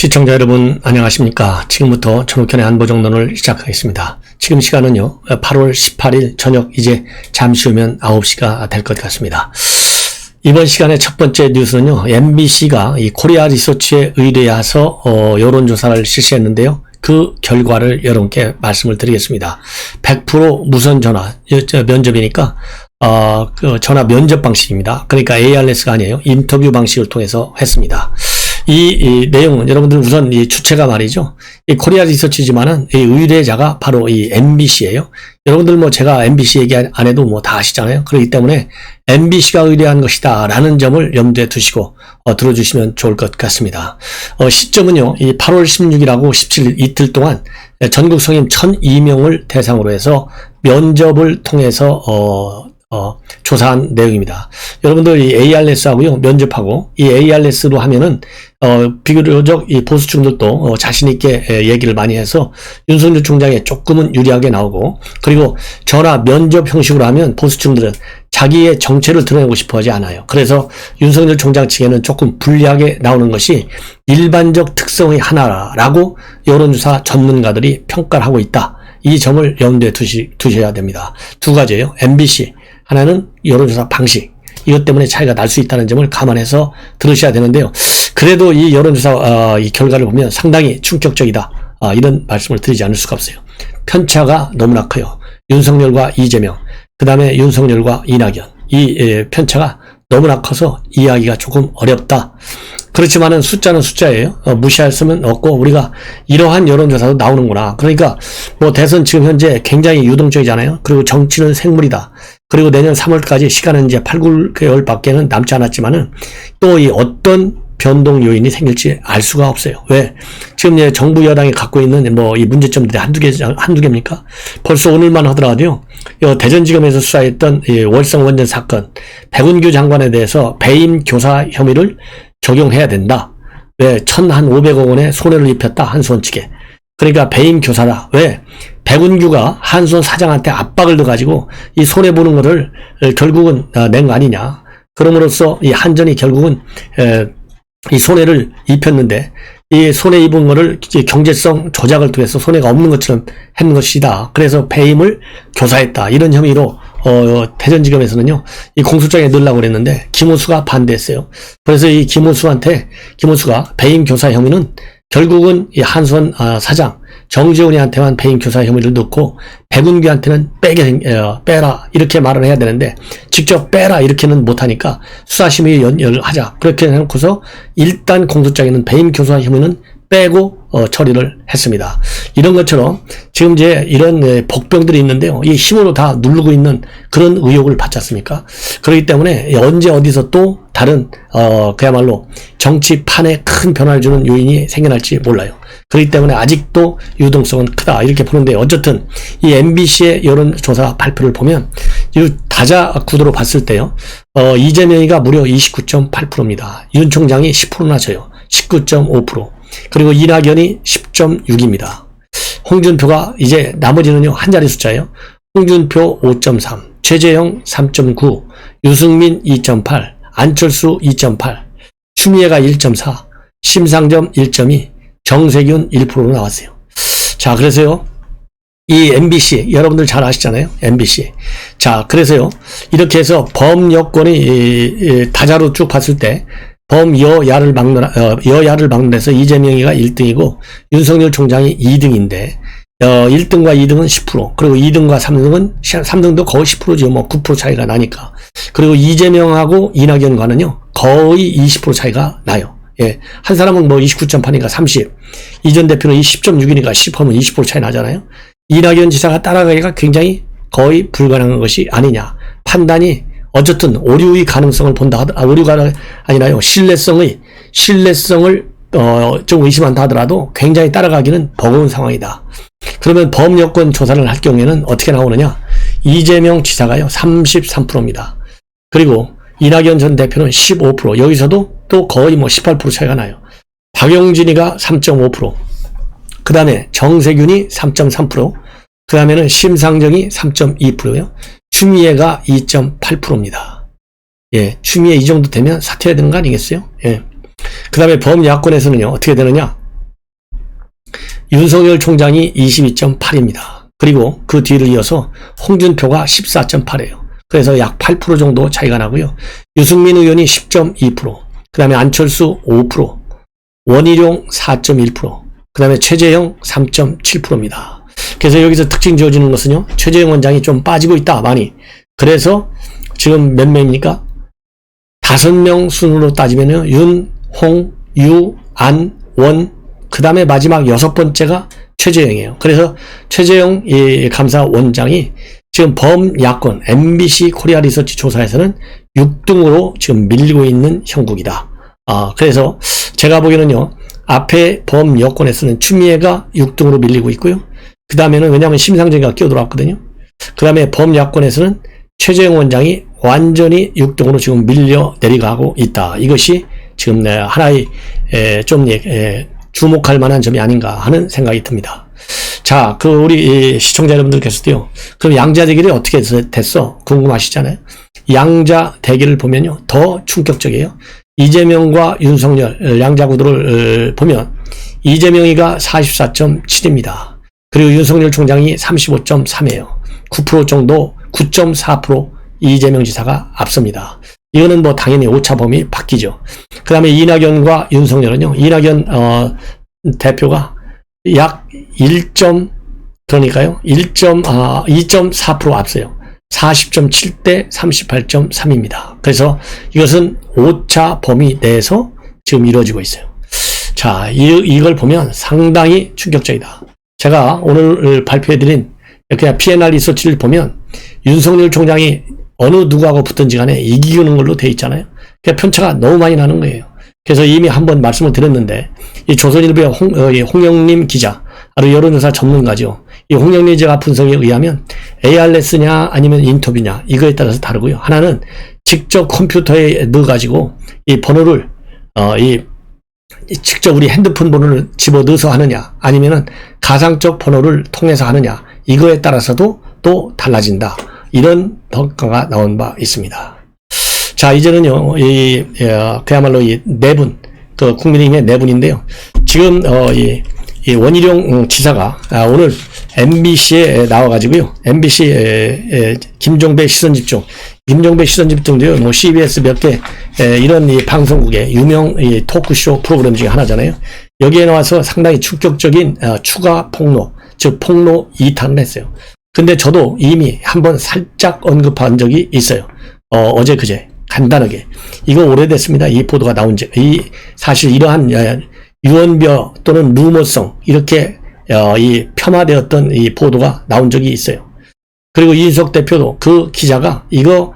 시청자 여러분 안녕하십니까. 지금부터 전욱현의 안보정론을 시작하겠습니다. 지금 시간은요 8월 18일 저녁 이제 잠시 후면 9시가 될 것 같습니다. 이번 시간의 첫 번째 뉴스는요 MBC가 이 코리아 리서치에 의뢰해서 여론조사를 실시했는데요. 그 결과를 여러분께 말씀을 드리겠습니다. 100% 무선 전화 면접이니까 그 전화 면접 방식입니다. 그러니까 ARS가 아니에요. 인터뷰 방식을 통해서 했습니다. 이 내용은 여러분들 우선 이 주체가 말이죠. 이 코리아 리서치지만은 이 의뢰자가 바로 이 MBC예요. 여러분들 뭐 제가 MBC 얘기 안 해도 뭐 다 아시잖아요. 그렇기 때문에 MBC가 의뢰한 것이다라는 점을 염두에 두시고 들어주시면 좋을 것 같습니다. 시점은요. 이 8월 16일하고 17일 이틀 동안 전국 성인 1002명을 대상으로 해서 면접을 통해서 조사한 내용입니다. 여러분들 이 ARS하고요, 면접하고, 이 ARS로 하면은, 비교적 이 보수층들도 자신있게 얘기를 많이 해서 윤석열 총장에 조금은 유리하게 나오고, 그리고 전화 면접 형식으로 하면 보수층들은 자기의 정체를 드러내고 싶어 하지 않아요. 그래서 윤석열 총장 측에는 조금 불리하게 나오는 것이 일반적 특성의 하나라고 여론조사 전문가들이 평가를 하고 있다. 이 점을 염두에 두셔야 됩니다. 두 가지예요. MBC. 하나는 여론조사 방식, 이것 때문에 차이가 날 수 있다는 점을 감안해서 들으셔야 되는데요. 그래도 이 여론조사 이 결과를 보면 상당히 충격적이다. 이런 말씀을 드리지 않을 수가 없어요. 편차가 너무나 커요. 윤석열과 이재명, 그 다음에 윤석열과 이낙연, 이 편차가 너무나 커서 이해하기가 조금 어렵다. 그렇지만은 숫자는 숫자예요. 무시할 수는 없고 우리가 이러한 여론조사도 나오는구나. 그러니까 뭐 대선 지금 현재 굉장히 유동적이잖아요. 그리고 정치는 생물이다. 그리고 내년 3월까지 시간은 이제 8, 9개월밖에는 남지 않았지만은 또 이 어떤 변동 요인이 생길지 알 수가 없어요. 왜? 지금 이제 정부 여당이 갖고 있는 뭐 이 문제점들이 한두 개입니까? 벌써 오늘만 하더라도요, 대전지검에서 수사했던 이 월성 원전 사건, 백운규 장관에 대해서 배임 교사 혐의를 적용해야 된다. 왜? 1,500억 원의 손해를 입혔다. 한수원 측에. 그러니까 배임 교사다. 왜? 백운규가 한수원 사장한테 압박을 넣어가지고 이 손해보는 거를 결국은 낸 거 아니냐. 그럼으로써 이 한전이 결국은 이 손해를 입혔는데 이 손해 입은 거를 경제성 조작을 통해서 손해가 없는 것처럼 했는 것이다. 그래서 배임을 교사했다. 이런 혐의로 대전지검에서는요, 이 공소장에 넣으려고 그랬는데 김호수가 반대했어요. 그래서 이 김호수가 배임 교사 혐의는 결국은 이 한수원 사장 정재훈이한테만 배임 교사 혐의를 넣고 백운규한테는 빼라 이렇게 말을 해야 되는데 직접 빼라 이렇게는 못하니까 수사심의 연결을 하자. 그렇게 해놓고서 일단 공소장에는 배임 교사 혐의는 빼고 처리를 했습니다. 이런 것처럼 지금 이제 이런 복병들이 있는데요. 이 힘으로 다 누르고 있는 그런 의혹을 받지 않습니까? 그렇기 때문에 언제 어디서 또 다른 그야말로 정치판에 큰 변화를 주는 요인이 생겨날지 몰라요. 그렇기 때문에 아직도 유동성은 크다 이렇게 보는데, 어쨌든 이 MBC의 여론조사 발표를 보면 이 다자 구도로 봤을 때요, 이재명이가 무려 29.8%입니다. 윤 총장이 10%나 져요. 19.5%. 그리고 이낙연이 10.6입니다. 홍준표가 이제 나머지는요 한 자리 숫자예요. 홍준표 5.3, 최재형 3.9, 유승민 2.8, 안철수 2.8, 추미애가 1.4, 심상정 1.2, 정세균 1%로 나왔어요. 자, 그래서요, 이 MBC, 여러분들 잘 아시잖아요. MBC. 자, 그래서요, 이렇게 해서 범여권이 다자로 쭉 봤을 때, 여야를 막론해서 이재명이가 1등이고, 윤석열 총장이 2등인데, 1등과 2등은 10%, 그리고 2등과 3등도 거의 10%죠. 뭐 9% 차이가 나니까. 그리고 이재명하고 이낙연과는요, 거의 20% 차이가 나요. 예. 한 사람은 뭐 29.8이니까 30. 이전 대표는 10.6이니까 10하면 20% 차이 나잖아요. 이낙연 지사가 따라가기가 굉장히 거의 불가능한 것이 아니냐. 판단이 어쨌든 오류의 가능성을 본다 오류가 아니라요. 신뢰성을 좀 의심한다 하더라도 굉장히 따라가기는 버거운 상황이다. 그러면 범여권 조사를 할 경우에는 어떻게 나오느냐. 이재명 지사가요. 33%입니다. 그리고 이낙연 전 대표는 15%. 여기서도 또 거의 뭐 18% 차이가 나요. 박용진이가 3.5%. 그 다음에 정세균이 3.3%. 그 다음에는 심상정이 3.2%요. 추미애가 2.8%입니다. 예, 추미애 이 정도 되면 사퇴해야 되는 거 아니겠어요? 예. 그 다음에 범야권에서는요, 어떻게 되느냐? 윤석열 총장이 22.8입니다. 그리고 그 뒤를 이어서 홍준표가 14.8이에요. 그래서 약 8% 정도 차이가 나고요. 유승민 의원이 10.2%, 그 다음에 안철수 5%, 원희룡 4.1%, 그 다음에 최재형 3.7%입니다. 그래서 여기서 특징 지어지는 것은요, 최재형 원장이 좀 빠지고 있다, 많이. 그래서 지금 몇 명입니까? 5명 순으로 따지면요, 윤, 홍, 유, 안, 원, 그 다음에 마지막 6번째가 최재형이에요. 그래서 최재형 감사원장이 지금 범야권 MBC 코리아 리서치 조사에서는 6등으로 지금 밀리고 있는 형국이다. 그래서 제가 보기에는요, 앞에 범여권에서는 추미애가 6등으로 밀리고 있고요. 그 다음에는 왜냐하면 심상정이가 끼어들어왔거든요. 그 다음에 범야권에서는 최재형 원장이 완전히 6등으로 지금 밀려 내려가고 있다. 이것이 지금 하나의 좀 주목할 만한 점이 아닌가 하는 생각이 듭니다. 자, 우리 시청자 여러분들께서도요, 그럼 양자 대결이 어떻게 됐어? 궁금하시잖아요. 양자 대결을 보면요, 더 충격적이에요. 이재명과 윤석열 양자 구도를 보면 이재명이가 44.7입니다. 그리고 윤석열 총장이 35.3이에요. 9% 정도, 9.4% 이재명 지사가 앞섭니다. 이거는 뭐 당연히 오차범위 바뀌죠. 그 다음에 이낙연과 윤석열은요, 이낙연 대표가 약 2.4% 앞서요. 40.7대 38.3입니다. 그래서 이것은 오차 범위 내에서 지금 이루어지고 있어요. 자, 이걸 보면 상당히 충격적이다. 제가 오늘 발표해드린 그냥 P&R 리서치를 보면 윤석열 총장이 어느 누구하고 붙든지 간에 이기는 걸로 돼 있잖아요. 그러니까 편차가 너무 많이 나는 거예요. 그래서 이미 한번 말씀을 드렸는데, 이 조선일보의 홍영림 기자, 바로 여론조사 전문가죠. 이 홍영림 기자가 분석에 의하면 ARS냐 아니면 인터뷰냐, 이거에 따라서 다르고요. 하나는 직접 컴퓨터에 넣어가지고 이 번호를, 직접 우리 핸드폰 번호를 집어넣어서 하느냐, 아니면은 가상적 번호를 통해서 하느냐, 이거에 따라서도 또 달라진다. 이런 평가가 나온 바 있습니다. 자, 이제는요, 그야말로 이 네 분, 국민의힘의 네 분인데요. 지금, 이 원희룡 지사가 오늘 MBC에 나와가지고요. MBC 김종배 시선집중, 김종배 시선집중도요, 뭐 CBS 몇 개, 이런 이 방송국의 유명 이 토크쇼 프로그램 중에 하나잖아요. 여기에 나와서 상당히 충격적인 추가 폭로, 즉 폭로 2탄을 했어요. 근데 저도 이미 한번 살짝 언급한 적이 있어요. 어제 그제 간단하게. 이거 오래됐습니다. 이 보도가 나온 지. 사실 이러한 유언벼 또는 루머성, 이렇게 이 폄하되었던 이 보도가 나온 적이 있어요. 그리고 이준석 대표도 그 기자가 이거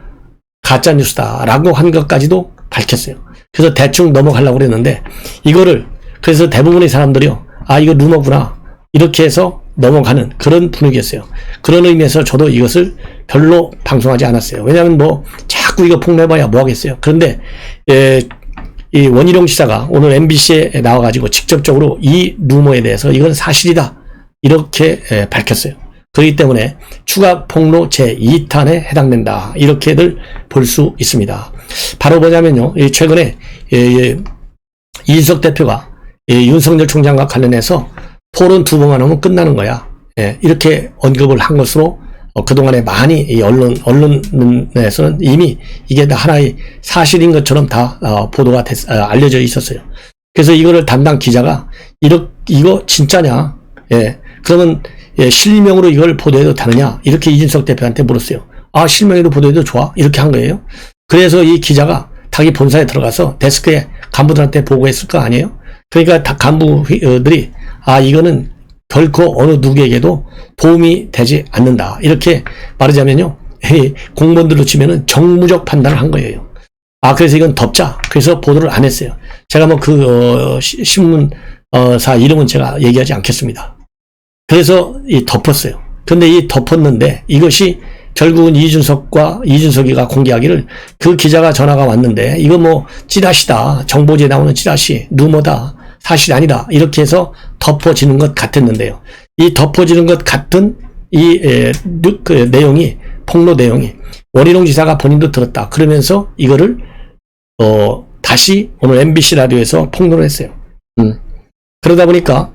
가짜뉴스다라고 한 것까지도 밝혔어요. 그래서 대충 넘어가려고 그랬는데, 이거를, 그래서 대부분의 사람들이요, 이거 루머구나, 이렇게 해서 넘어가는 그런 분위기였어요. 그런 의미에서 저도 이것을 별로 방송하지 않았어요. 왜냐하면 뭐 자꾸 이거 폭로해봐야 뭐 하겠어요. 그런데 이 원희룡 지사가 오늘 MBC에 나와가지고 직접적으로 이 루머에 대해서 이건 사실이다, 이렇게 밝혔어요. 그렇기 때문에 추가 폭로 제2탄에 해당된다, 이렇게들 볼 수 있습니다. 바로 뭐냐면요, 최근에 이준석 대표가 윤석열 총장과 관련해서 토론 2번만 하면 끝나는 거야, 이렇게 언급을 한 것으로 그동안에 많이 이 언론에서는 이미 이게 다 하나의 사실인 것처럼 다 보도가 알려져 있었어요. 그래서 이거를 담당 기자가 이거 진짜냐, 그러면 실명으로 이걸 보도해도 되느냐, 이렇게 이준석 대표한테 물었어요. 실명으로 보도해도 좋아, 이렇게 한 거예요. 그래서 이 기자가 자기 본사에 들어가서 데스크에 간부들한테 보고했을 거 아니에요. 그러니까 다 간부들이 이거는 결코 어느 누구에게도 도움이 되지 않는다, 이렇게 말하자면요, 공무원들로 치면은 정무적 판단을 한 거예요. 그래서 이건 덮자, 그래서 보도를 안 했어요. 제가 뭐 신문사 이름은 제가 얘기하지 않겠습니다. 그래서 덮었어요. 근데 덮었는데 이것이 결국은 이준석이가 공개하기를, 그 기자가 전화가 왔는데 이거 뭐 찌라시다, 정보지에 나오는 찌라시, 루머다, 사실 아니다, 이렇게 해서 덮어지는 것 같았는데요. 이 덮어지는 것 같은 그 내용이, 폭로 내용이 원희룡 지사가 본인도 들었다, 그러면서 이거를 다시 오늘 MBC 라디오에서 폭로를 했어요. 그러다 보니까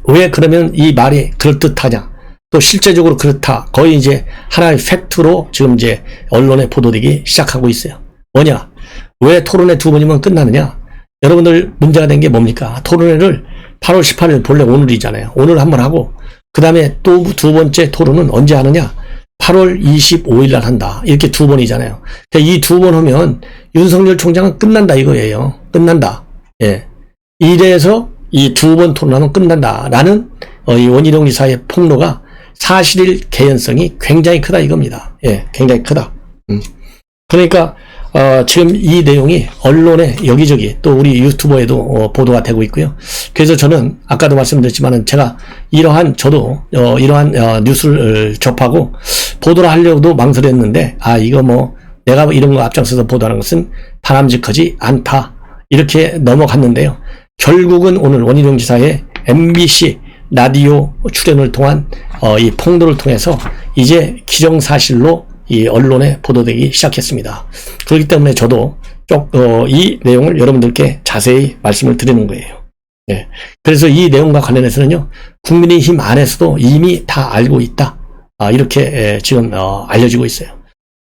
왜 그러면 이 말이 그럴듯하냐? 또 실제적으로 그렇다. 거의 이제 하나의 팩트로 지금 이제 언론에 보도되기 시작하고 있어요. 뭐냐? 왜 토론회 2번이면 끝나느냐? 여러분들 문제가 된 게 뭡니까? 토론회를 8월 18일 본래 오늘이잖아요. 오늘 한번 하고 그 다음에 또 2번째 토론은 언제 하느냐? 8월 25일 날 한다. 이렇게 2번이잖아요. 그러니까 이 2번 하면 윤석열 총장은 끝난다 이거예요. 끝난다. 예. 이래서 이 2번 토론하면 끝난다라는 이 원희룡 지사의 폭로가 사실일 개연성이 굉장히 크다 이겁니다. 예, 굉장히 크다. 그러니까 지금 이 내용이 언론에 여기저기 또 우리 유튜버에도 보도가 되고 있고요. 그래서 저는 아까도 말씀드렸지만은 제가 저도 이러한 뉴스를 접하고 보도를 하려고도 망설였는데 이거 뭐 내가 이런 거 앞장서서 보도하는 것은 바람직하지 않다 이렇게 넘어갔는데요. 결국은 오늘 원희룡 지사의 MBC 라디오 출연을 통한 이 폭로를 통해서 이제 기정사실로 이 언론에 보도되기 시작했습니다. 그렇기 때문에 저도 이 내용을 여러분들께 자세히 말씀을 드리는 거예요. 네. 그래서 이 내용과 관련해서는요, 국민의힘 안에서도 이미 다 알고 있다. 이렇게 지금 알려지고 있어요.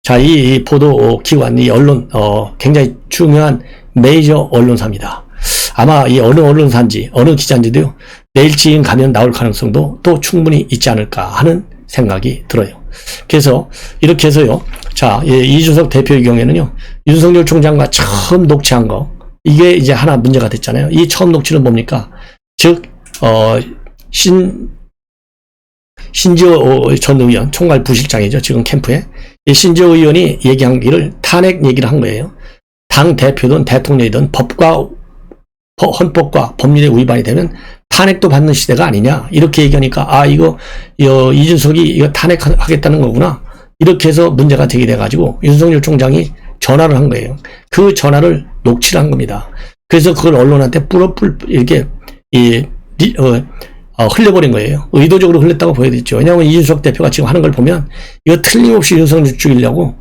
자, 이 보도 기관, 이 언론 굉장히 중요한 메이저 언론사입니다. 아마 이 어느 언론사인지 어느 기자인지도요, 내일쯤 가면 나올 가능성도 또 충분히 있지 않을까 하는 생각이 들어요. 그래서 이렇게 해서요, 자, 이준석 대표의 경우에는요, 윤석열 총장과 처음 녹취한 거, 이게 이제 하나 문제가 됐잖아요. 이 처음 녹취는 뭡니까? 즉 신지호 전 의원, 총괄 부실장이죠, 지금 캠프에. 이 신지호 의원이 얘기한 길을 탄핵 얘기를 한 거예요. 당 대표든 대통령이든 헌법과 법률에 위반이 되면 탄핵도 받는 시대가 아니냐, 이렇게 얘기하니까 이준석이 이거 탄핵하겠다는 거구나, 이렇게 해서 문제가 되게 돼가지고 윤석열 총장이 전화를 한 거예요. 그 전화를 녹취를 한 겁니다. 그래서 그걸 언론한테 이렇게 흘려버린 거예요. 의도적으로 흘렸다고 보여야겠죠. 왜냐하면 이준석 대표가 지금 하는 걸 보면 이거 틀림없이 윤석열 죽이려고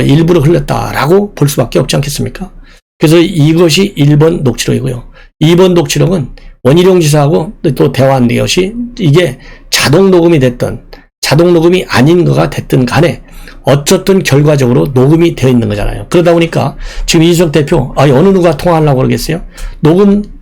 일부러 흘렸다라고 볼 수밖에 없지 않겠습니까? 그래서 이것이 1번 녹취록이고요. 2번 녹취록은 원희룡 지사하고 또 대화한 것이 이게 자동 녹음이 됐든 자동 녹음이 아닌 거가 됐든 간에 어쨌든 결과적으로 녹음이 되어 있는 거잖아요. 그러다 보니까 지금 이준석 대표 어느 누가 통화하려고 그러겠어요?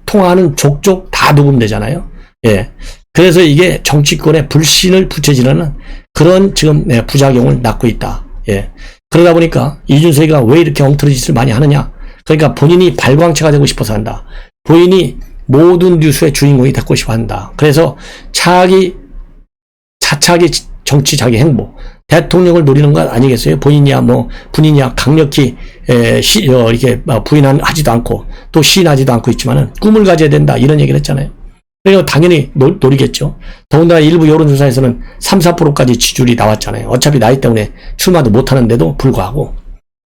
통화하는 족족 다 녹음되잖아요. 예. 그래서 이게 정치권의 불신을 부채질하는 그런 지금 부작용을 낳고 있다. 예. 그러다 보니까 이준석이가 왜 이렇게 엉터리 짓을 많이 하느냐? 그러니까 본인이 발광체가 되고 싶어서 한다. 본인이 모든 뉴스의 주인공이 되고 싶어 한다. 그래서 차차기 정치 자기 행복, 대통령을 노리는 것 아니겠어요? 본인이야 강력히 이렇게 부인하지도 않고 또 시인하지도 않고 있지만은 꿈을 가져야 된다, 이런 얘기를 했잖아요. 그러니까 당연히 노리겠죠. 더군다나 일부 여론조사에서는 3, 4%까지 지지율이 나왔잖아요. 어차피 나이 때문에 출마도 못하는데도 불구하고.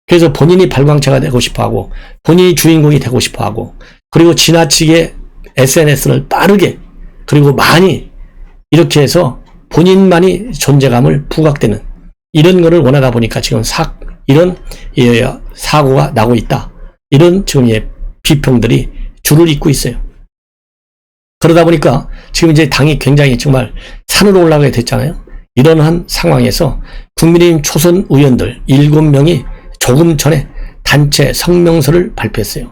그래서 본인이 발광체가 되고 싶어하고 본인이 주인공이 되고 싶어하고, 그리고 지나치게 SNS를 빠르게 그리고 많이 이렇게 해서 본인만이 존재감을 부각되는 이런 거를 원하다 보니까 지금 이런 사고가 나고 있다. 이런 지금 비평들이 줄을 잇고 있어요. 그러다 보니까 지금 이제 당이 굉장히 정말 산으로 올라가게 됐잖아요. 이런 상황에서 국민의힘 초선 의원들 7명이 조금 전에 단체 성명서를 발표했어요.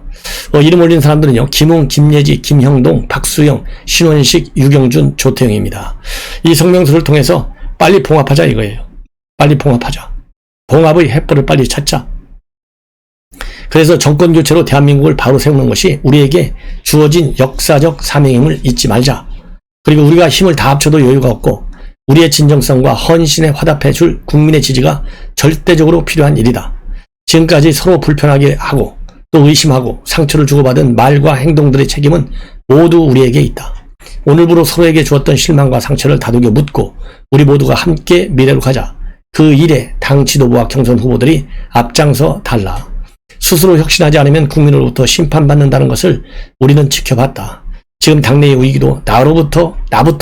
이름 올린 사람들은요, 김웅, 김예지, 김형동, 박수영, 신원식, 유경준, 조태영입니다. 이 성명서를 통해서 빨리 봉합하자 이거예요. 빨리 봉합하자. 봉합의 횃불을 빨리 찾자. 그래서 정권 교체로 대한민국을 바로 세우는 것이 우리에게 주어진 역사적 사명임을 잊지 말자. 그리고 우리가 힘을 다 합쳐도 여유가 없고 우리의 진정성과 헌신에 화답해 줄 국민의 지지가 절대적으로 필요한 일이다. 지금까지 서로 불편하게 하고 또 의심하고 상처를 주고받은 말과 행동들의 책임은 모두 우리에게 있다. 오늘부로 서로에게 주었던 실망과 상처를 다독여 묻고 우리 모두가 함께 미래로 가자. 그 일에 당 지도부와 경선 후보들이 앞장서 달라. 스스로 혁신하지 않으면 국민으로부터 심판받는다는 것을 우리는 지켜봤다. 지금 당내의 위기도 나부터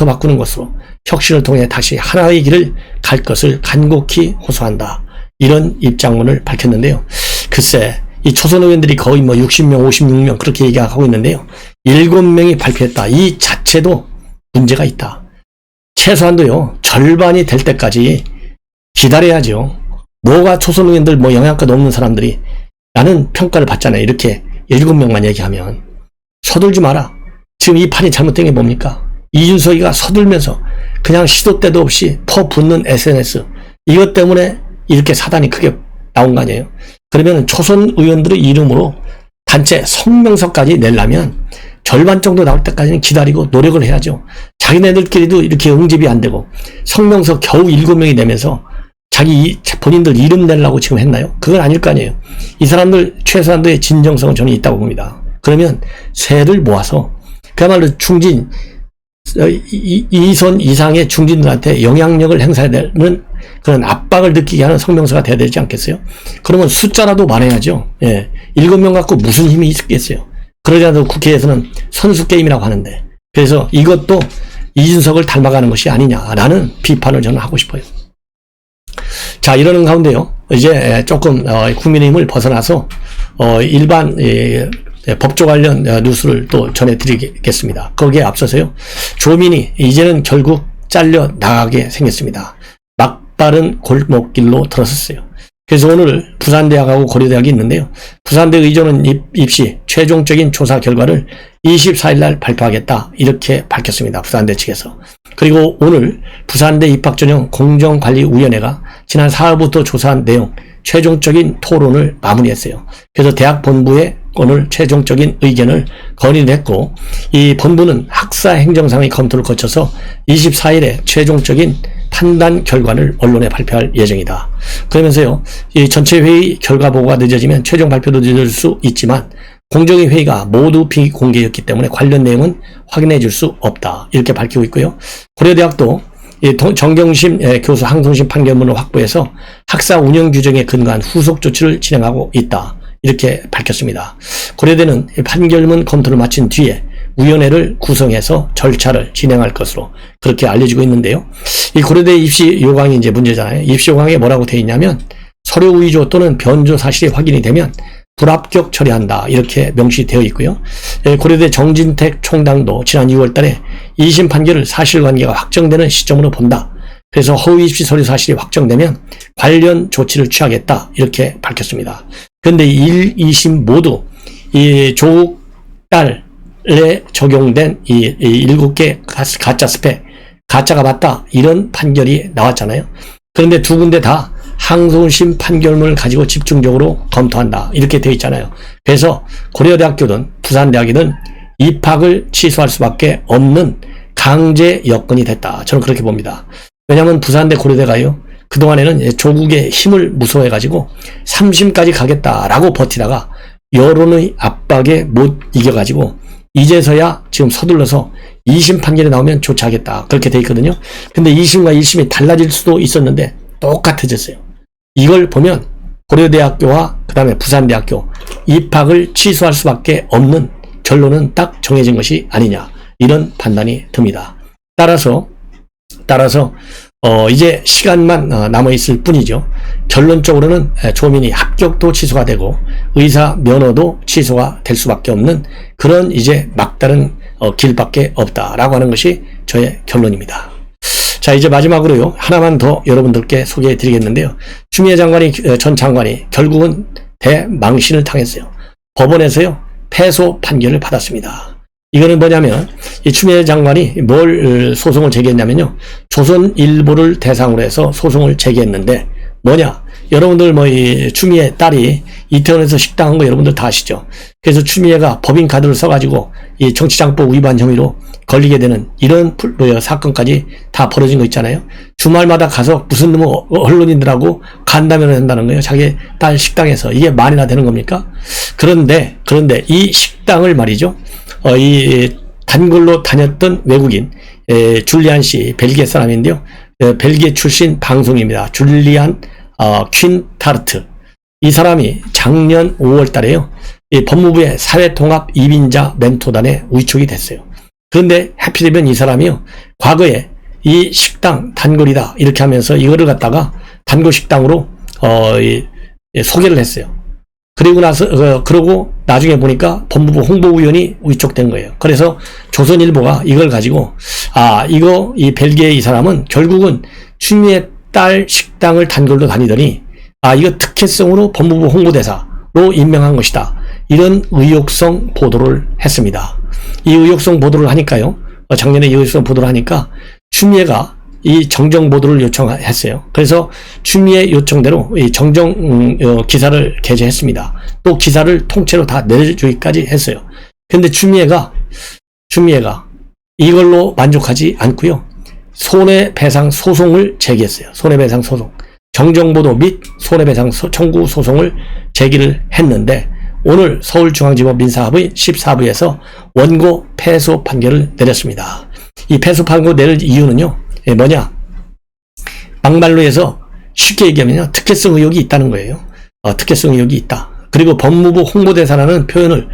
바꾸는 것으로 혁신을 통해 다시 하나의 길을 갈 것을 간곡히 호소한다. 이런 입장문을 밝혔는데요. 글쎄, 이 초선 의원들이 거의 60명, 56명 그렇게 얘기하고 있는데요. 7명이 발표했다. 이 자체도 문제가 있다. 최소한도요, 절반이 될 때까지 기다려야죠. 뭐가 초선 의원들 뭐 영향권 없는 사람들이 나는 평가를 받잖아요. 이렇게 7명만 얘기하면. 서둘지 마라. 지금 이 판이 잘못된 게 뭡니까? 이준석이가 서둘면서 그냥 시도 때도 없이 퍼붓는 SNS. 이것 때문에 이렇게 사단이 크게 나온 거 아니에요? 그러면 초선 의원들의 이름으로 단체 성명서까지 내려면 절반 정도 나올 때까지는 기다리고 노력을 해야죠. 자기네들끼리도 이렇게 응집이 안 되고 성명서 겨우 7명이 내면서 본인들 이름 내려고 지금 했나요? 그건 아닐 거 아니에요. 이 사람들 최소한도의 진정성은 저는 있다고 봅니다. 그러면 세를 모아서 그야말로 중진 2선 이상의 중진들한테 영향력을 행사해야 되는 그런 압박을 느끼게 하는 성명서가 돼야 되지 않겠어요? 그러면 숫자라도 말해야죠. 예. 7명 갖고 무슨 힘이 있겠어요? 그러지 않아도 국회에서는 선수 게임이라고 하는데, 그래서 이것도 이준석을 닮아가는 것이 아니냐라는 비판을 저는 하고 싶어요. 자, 이러는 가운데요, 이제 조금 국민의힘을 벗어나서 일반 법조 관련 뉴스를 또 전해드리겠습니다. 거기에 앞서서요, 조민이 이제는 결국 잘려 나가게 생겼습니다. 막바른 골목길로 들어섰어요. 그래서 오늘 부산대학하고 고려대학이 있는데요, 부산대 의전원 입시 최종적인 조사 결과를 24일 날 발표하겠다, 이렇게 밝혔습니다. 부산대 측에서. 그리고 오늘 부산대 입학전형 공정관리위원회가 지난 4일부터 조사한 내용 최종적인 토론을 마무리했어요. 그래서 대학 본부에 오늘 최종적인 의견을 건의를 했고, 이 본부는 학사 행정상의 검토를 거쳐서 24일에 최종적인 판단 결과를 언론에 발표할 예정이다. 그러면서요, 이 전체 회의 결과 보고가 늦어지면 최종 발표도 늦을 수 있지만 공정위 회의가 모두 비공개였기 때문에 관련 내용은 확인해 줄 수 없다, 이렇게 밝히고 있고요. 고려대학도 정경심 교수 항소심 판결문을 확보해서 학사 운영 규정에 근거한 후속 조치를 진행하고 있다, 이렇게 밝혔습니다. 고려대는 판결문 검토를 마친 뒤에 위원회를 구성해서 절차를 진행할 것으로 그렇게 알려지고 있는데요. 이 고려대 입시 요강이 이제 문제잖아요. 입시 요강에 뭐라고 되어 있냐면 서류 위조 또는 변조 사실이 확인이 되면 불합격 처리한다, 이렇게 명시되어 있고요. 고려대 정진택 총장도 지난 2월 달에 2심 판결을 사실관계가 확정되는 시점으로 본다. 그래서 허위 입시 서류 사실이 확정되면 관련 조치를 취하겠다, 이렇게 밝혔습니다. 그런데 1, 2심 모두 이 조국 딸에 적용된 이 7개 가짜 스펙, 가짜가 맞다, 이런 판결이 나왔잖아요. 그런데 두 군데 다 항소심 판결문을 가지고 집중적으로 검토한다, 이렇게 되어 있잖아요. 그래서 고려대학교든 부산대학이든 입학을 취소할 수밖에 없는 강제 여건이 됐다, 저는 그렇게 봅니다. 왜냐하면 부산대 고려대가요, 그동안에는 조국의 힘을 무서워해가지고 3심까지 가겠다라고 버티다가 여론의 압박에 못 이겨가지고 이제서야 지금 서둘러서 2심 판결이 나오면 조치하겠다, 그렇게 돼 있거든요. 근데 2심과 1심이 달라질 수도 있었는데 똑같아졌어요. 이걸 보면 고려대학교와 그 다음에 부산대학교 입학을 취소할 수밖에 없는 결론은 딱 정해진 것이 아니냐, 이런 판단이 듭니다. 따라서 이제 시간만 남아있을 뿐이죠. 결론적으로는 조민이 합격도 취소가 되고 의사 면허도 취소가 될 수밖에 없는 그런 이제 막다른 길밖에 없다라고 하는 것이 저의 결론입니다. 자, 이제 마지막으로요, 하나만 더 여러분들께 소개해 드리겠는데요. 추미애 전 장관이 결국은 대망신을 당했어요. 법원에서요, 패소 판결을 받았습니다. 이거는 뭐냐면, 이 추미애 장관이 뭘 소송을 제기했냐면요, 조선일보를 대상으로 해서 소송을 제기했는데, 뭐냐, 여러분들 이 추미애 딸이 이태원에서 식당한 거 여러분들 다 아시죠? 그래서 추미애가 법인카드를 써가지고 이 정치장법 위반 혐의로 걸리게 되는 이런 사건까지 다 벌어진 거 있잖아요. 주말마다 가서 무슨 놈의 언론인들하고 간담회를 한다는 거예요. 자기 딸 식당에서. 이게 말이나 되는 겁니까? 그런데 이 식당을 말이죠, 이 단골로 다녔던 외국인 줄리안 씨, 벨기에 사람인데요, 벨기에 출신 방송입니다. 줄리안 퀸타르트. 이 사람이 작년 5월 달에요, 이 법무부의 사회통합 이민자 멘토단에 위촉이 됐어요. 그런데 하필이면 이 사람이요, 과거에 이 식당 단골이다, 이렇게 하면서 이거를 갖다가 단골 식당으로 소개를 했어요. 그러고 나중에 보니까 법무부 홍보위원이 위촉된 거예요. 그래서 조선일보가 이걸 가지고, 이 벨기에 이 사람은 결국은 추미애 딸 식당을 단골로 다니더니, 이거 특혜성으로 법무부 홍보대사로 임명한 것이다. 이런 의혹성 보도를 했습니다. 이 의혹성 보도를 하니까요, 작년에 이 의혹성 보도를 하니까 추미애가 이 정정 보도를 요청했어요. 그래서 추미애 요청대로 이 정정 기사를 게재했습니다. 또 기사를 통째로 다 내주기까지 했어요. 근데 추미애가 이걸로 만족하지 않고요. 손해배상 소송을 제기했어요. 손해배상 소송. 정정보도 및 손해배상 청구 소송을 제기를 했는데 오늘 서울중앙지법 민사합의 14부에서 원고 패소 판결을 내렸습니다. 이 패소 판결을 내릴 이유는요. 뭐냐? 막말로 해서 쉽게 얘기하면요. 특혜성 의혹이 있다는 거예요. 특혜성 의혹이 있다. 그리고 법무부 홍보대사라는 표현을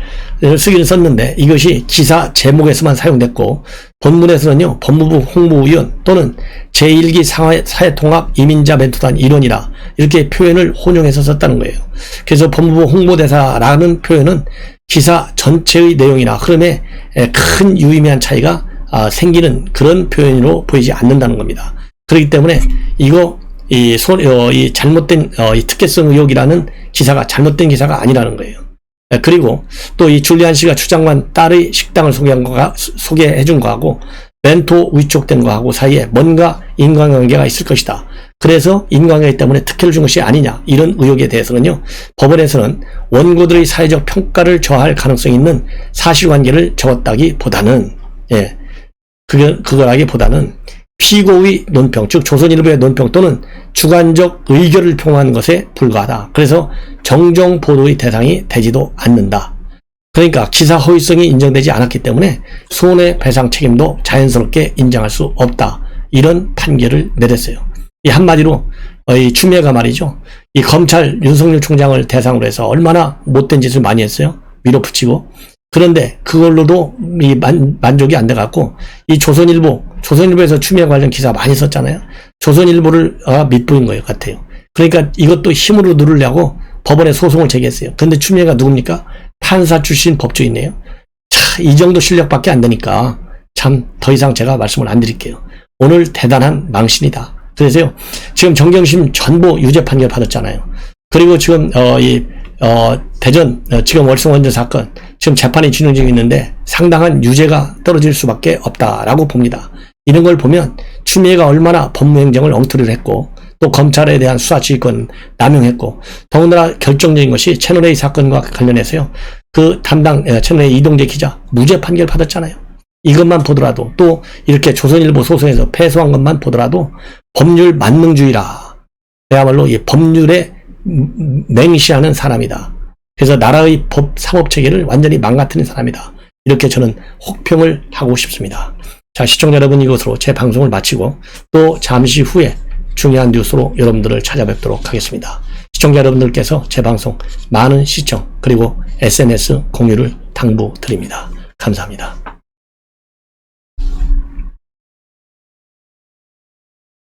쓰기는 썼는데 이것이 기사 제목에서만 사용됐고 본문에서는요. 법무부 홍보위원 또는 제1기 사회통합 이민자 멘토단 일원이라 이렇게 표현을 혼용해서 썼다는 거예요. 그래서 법무부 홍보대사라는 표현은 기사 전체의 내용이나 흐름에 큰 유의미한 차이가 생기는 그런 표현으로 보이지 않는다는 겁니다. 그렇기 때문에 이 잘못된 이 특혜성 의혹이라는 기사가 잘못된 기사가 아니라는 거예요. 그리고 또 이 줄리안 씨가 추장관 딸의 식당을 소개해준 거하고 멘토 위촉된 거하고 사이에 뭔가 인과관계가 있을 것이다. 그래서 인과관계 때문에 특혜를 준 것이 아니냐 이런 의혹에 대해서는요. 법원에서는 원고들의 사회적 평가를 저할 가능성이 있는 사실관계를 적었다기보다는 그거라기보다는 피고의 논평, 즉 조선일보의 논평 또는 주관적 의견을 표명하는 것에 불과하다. 그래서 정정 보도의 대상이 되지도 않는다. 그러니까 기사 허위성이 인정되지 않았기 때문에 손해배상 책임도 자연스럽게 인정할 수 없다. 이런 판결을 내렸어요. 이 한마디로 이 추미애가 말이죠. 이 검찰 윤석열 총장을 대상으로 해서 얼마나 못된 짓을 많이 했어요. 밀어붙이고. 그런데 그걸로도 이 만족이 안 돼갖고 이 조선일보에서 추미애 관련 기사 많이 썼잖아요. 조선일보를 밑보인 거예요 같아요. 그러니까 이것도 힘으로 누르려고 법원에 소송을 제기했어요. 근데 추미애가 누굽니까? 판사 출신 법조인이에요. 이 정도 실력밖에 안 되니까 참 더 이상 제가 말씀을 안 드릴게요. 오늘 대단한 망신이다. 그래서요 지금 정경심 전부 유죄 판결 받았잖아요. 그리고 지금 대전 지금 월성원전 사건 지금 재판이 진행 중에 있는데 상당한 유죄가 떨어질 수밖에 없다라고 봅니다. 이런 걸 보면 추미애가 얼마나 법무행정을 엉터리를 했고 또 검찰에 대한 수사지휘권 남용했고 더군다나 결정적인 것이 채널A 사건과 관련해서요. 그 담당 채널A 이동재 기자 무죄 판결 받았잖아요. 이것만 보더라도 또 이렇게 조선일보 소송에서 패소한 것만 보더라도 법률 만능주의라. 그야말로 이 법률에 맹시하는 사람이다. 그래서 나라의 법 사법체계를 완전히 망가뜨린 사람이다. 이렇게 저는 혹평을 하고 싶습니다. 자, 시청자 여러분 이것으로 제 방송을 마치고 또 잠시 후에 중요한 뉴스로 여러분들을 찾아뵙도록 하겠습니다. 시청자 여러분들께서 제 방송 많은 시청 그리고 SNS 공유를 당부드립니다. 감사합니다.